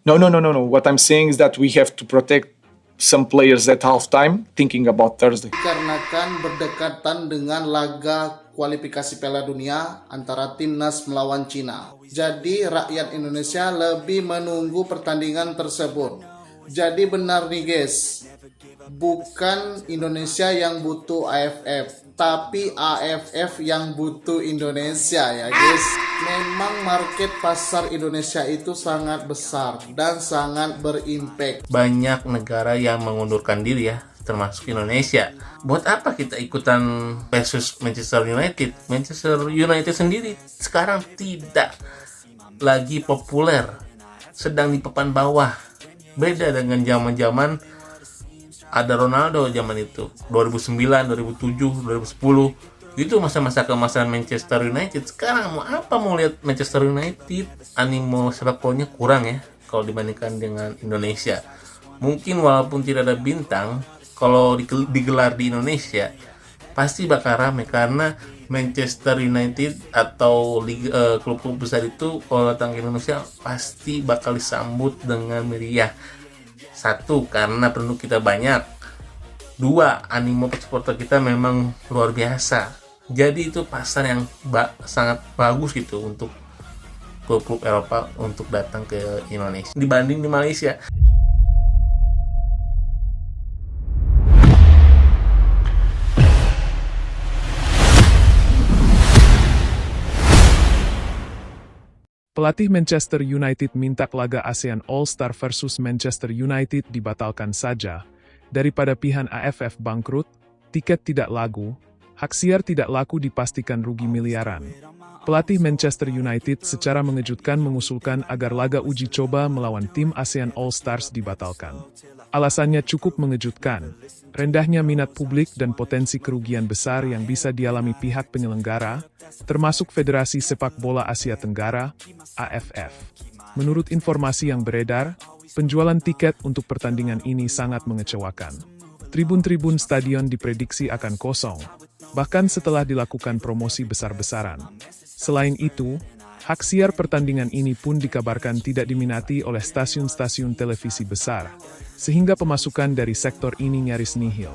No, no, no, no, no. What I'm saying is that we have to protect some players at halftime, thinking about Thursday. Dikarenakan berdekatan dengan laga kualifikasi Piala Dunia antara timnas melawan Cina. Jadi rakyat Indonesia lebih menunggu pertandingan tersebut. Jadi benar nih guys, bukan Indonesia yang butuh AFF, tapi AFF yang butuh Indonesia ya guys. Memang market pasar Indonesia itu sangat besar dan sangat berimpact. Banyak negara yang mengundurkan diri ya, termasuk Indonesia. Buat apa kita ikutan versus Manchester United? Manchester United sendiri sekarang tidak lagi populer, sedang di papan bawah. Beda dengan zaman-zaman ada Ronaldo zaman itu, 2009, 2007, 2010. Itu masa-masa keemasan Manchester United. Sekarang mau lihat Manchester United, animo sepak bolanya kurang ya kalau dibandingkan dengan Indonesia. Mungkin walaupun tidak ada bintang, kalau digelar di Indonesia pasti bakal ramai karena Manchester United atau klub-klub besar itu kalau datang ke Indonesia pasti bakal disambut dengan meriah. Satu, karena penduduk kita banyak. Dua, animo supporter kita memang luar biasa. Jadi itu pasar yang sangat bagus gitu untuk klub-klub Eropa untuk datang ke Indonesia dibanding di Malaysia. Pelatih Manchester United minta laga ASEAN All-Star versus Manchester United dibatalkan saja. Daripada pihak AFF bangkrut, tiket tidak laku, hak siar tidak laku dipastikan rugi miliaran. Pelatih Manchester United secara mengejutkan mengusulkan agar laga uji coba melawan tim ASEAN All-Stars dibatalkan. Alasannya cukup mengejutkan, rendahnya minat publik dan potensi kerugian besar yang bisa dialami pihak penyelenggara, termasuk Federasi Sepak Bola Asia Tenggara, AFF. Menurut informasi yang beredar, penjualan tiket untuk pertandingan ini sangat mengecewakan. Tribun-tribun stadion diprediksi akan kosong, bahkan setelah dilakukan promosi besar-besaran. Selain itu, hak siar pertandingan ini pun dikabarkan tidak diminati oleh stasiun-stasiun televisi besar, sehingga pemasukan dari sektor ini nyaris nihil.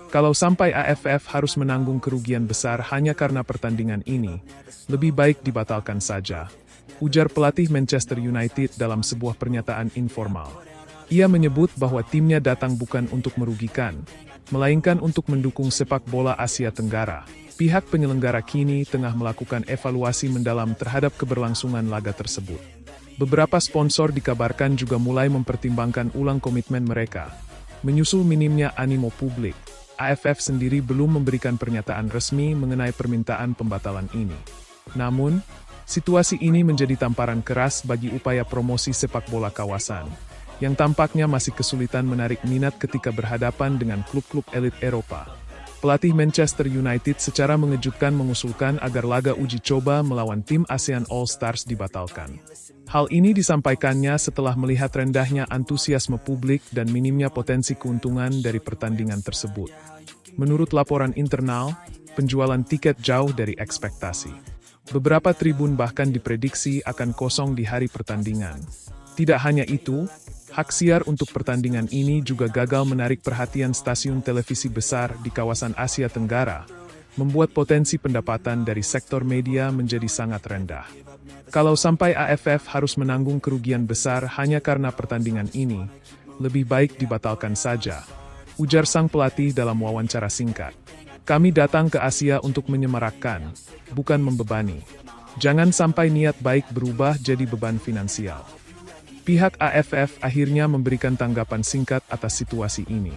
Kalau sampai AFF harus menanggung kerugian besar hanya karena pertandingan ini, lebih baik dibatalkan saja, ujar pelatih Manchester United dalam sebuah pernyataan informal. Ia menyebut bahwa timnya datang bukan untuk merugikan, melainkan untuk mendukung sepak bola Asia Tenggara. Pihak penyelenggara kini tengah melakukan evaluasi mendalam terhadap keberlangsungan laga tersebut. Beberapa sponsor dikabarkan juga mulai mempertimbangkan ulang komitmen mereka. Menyusul minimnya animo publik, AFF sendiri belum memberikan pernyataan resmi mengenai permintaan pembatalan ini. Namun, situasi ini menjadi tamparan keras bagi upaya promosi sepak bola kawasan, yang tampaknya masih kesulitan menarik minat ketika berhadapan dengan klub-klub elit Eropa. Pelatih Manchester United secara mengejutkan mengusulkan agar laga uji coba melawan tim ASEAN All-Stars dibatalkan. Hal ini disampaikannya setelah melihat rendahnya antusiasme publik dan minimnya potensi keuntungan dari pertandingan tersebut. Menurut laporan internal, penjualan tiket jauh dari ekspektasi. Beberapa tribun bahkan diprediksi akan kosong di hari pertandingan. Tidak hanya itu, hak siar untuk pertandingan ini juga gagal menarik perhatian stasiun televisi besar di kawasan Asia Tenggara, membuat potensi pendapatan dari sektor media menjadi sangat rendah. Kalau sampai AFF harus menanggung kerugian besar hanya karena pertandingan ini, lebih baik dibatalkan saja, ujar sang pelatih dalam wawancara singkat. Kami datang ke Asia untuk menyemarakkan, bukan membebani. Jangan sampai niat baik berubah jadi beban finansial. Pihak AFF akhirnya memberikan tanggapan singkat atas situasi ini.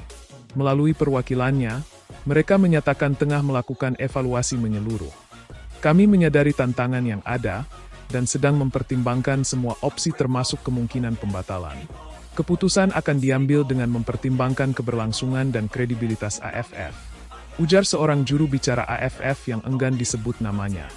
Melalui perwakilannya, mereka menyatakan tengah melakukan evaluasi menyeluruh. Kami menyadari tantangan yang ada, dan sedang mempertimbangkan semua opsi termasuk kemungkinan pembatalan. Keputusan akan diambil dengan mempertimbangkan keberlangsungan dan kredibilitas AFF, ujar seorang juru bicara AFF yang enggan disebut namanya.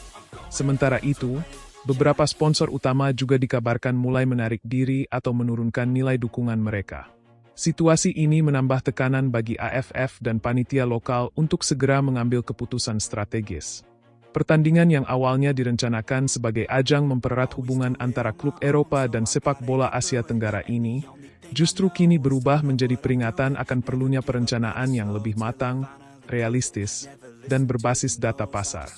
Sementara itu, beberapa sponsor utama juga dikabarkan mulai menarik diri atau menurunkan nilai dukungan mereka. Situasi ini menambah tekanan bagi AFF dan panitia lokal untuk segera mengambil keputusan strategis. Pertandingan yang awalnya direncanakan sebagai ajang mempererat hubungan antara klub Eropa dan sepak bola Asia Tenggara ini, justru kini berubah menjadi peringatan akan perlunya perencanaan yang lebih matang, realistis, dan berbasis data pasar.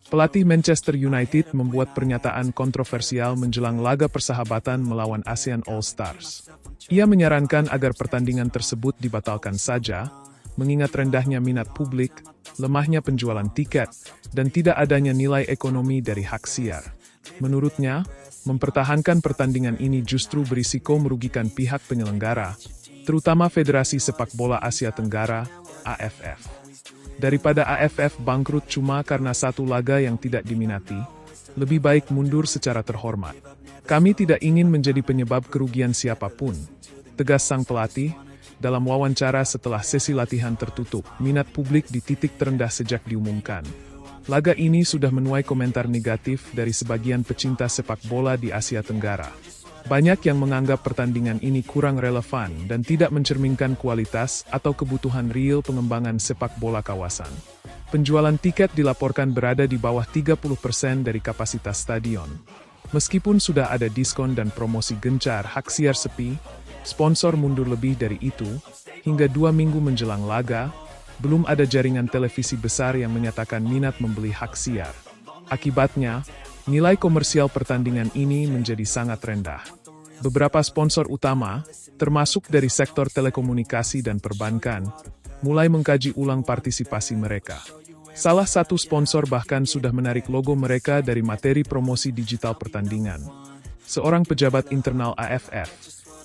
Pelatih Manchester United membuat pernyataan kontroversial menjelang laga persahabatan melawan ASEAN All Stars. Ia menyarankan agar pertandingan tersebut dibatalkan saja, mengingat rendahnya minat publik, lemahnya penjualan tiket, dan tidak adanya nilai ekonomi dari hak siar. Menurutnya, mempertahankan pertandingan ini justru berisiko merugikan pihak penyelenggara, terutama Federasi Sepak Bola Asia Tenggara, AFF. Daripada AFF bangkrut cuma karena satu laga yang tidak diminati, lebih baik mundur secara terhormat. Kami tidak ingin menjadi penyebab kerugian siapapun, tegas sang pelatih. Dalam wawancara setelah sesi latihan tertutup, minat publik di titik terendah sejak diumumkan. Laga ini sudah menuai komentar negatif dari sebagian pecinta sepak bola di Asia Tenggara. Banyak yang menganggap pertandingan ini kurang relevan dan tidak mencerminkan kualitas atau kebutuhan real pengembangan sepak bola kawasan. Penjualan tiket dilaporkan berada di bawah 30% dari kapasitas stadion. Meskipun sudah ada diskon dan promosi gencar hak siar sepi, sponsor mundur lebih dari itu, hingga 2 minggu menjelang laga, belum ada jaringan televisi besar yang menyatakan minat membeli hak siar. Akibatnya, nilai komersial pertandingan ini menjadi sangat rendah. Beberapa sponsor utama, termasuk dari sektor telekomunikasi dan perbankan, mulai mengkaji ulang partisipasi mereka. Salah satu sponsor bahkan sudah menarik logo mereka dari materi promosi digital pertandingan. Seorang pejabat internal AFF,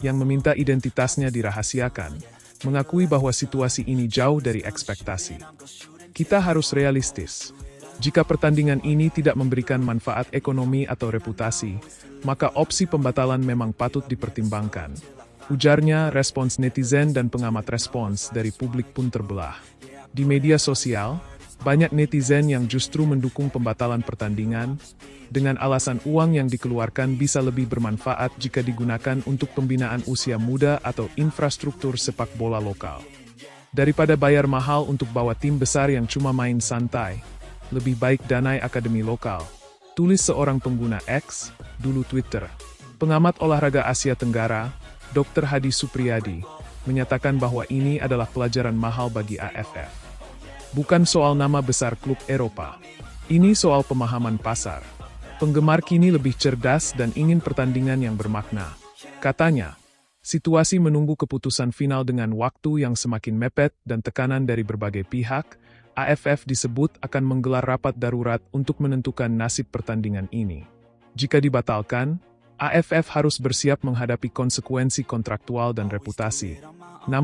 yang meminta identitasnya dirahasiakan, mengakui bahwa situasi ini jauh dari ekspektasi. Kita harus realistis. Jika pertandingan ini tidak memberikan manfaat ekonomi atau reputasi, maka opsi pembatalan memang patut dipertimbangkan. Ujarnya. Respons netizen dan pengamat respons dari publik pun terbelah. Di media sosial, banyak netizen yang justru mendukung pembatalan pertandingan, dengan alasan uang yang dikeluarkan bisa lebih bermanfaat jika digunakan untuk pembinaan usia muda atau infrastruktur sepak bola lokal. Daripada bayar mahal untuk bawa tim besar yang cuma main santai, lebih baik danai akademi lokal, tulis seorang pengguna X, dulu Twitter. Pengamat olahraga Asia Tenggara, Dr. Hadi Supriyadi, menyatakan bahwa ini adalah pelajaran mahal bagi AFF. Bukan soal nama besar klub Eropa, ini soal pemahaman pasar. Penggemar kini lebih cerdas dan ingin pertandingan yang bermakna. Katanya, situasi menunggu keputusan final dengan waktu yang semakin mepet dan tekanan dari berbagai pihak, AFF disebut akan menggelar rapat darurat untuk menentukan nasib pertandingan ini. Jika dibatalkan, AFF harus bersiap menghadapi konsekuensi kontraktual dan reputasi.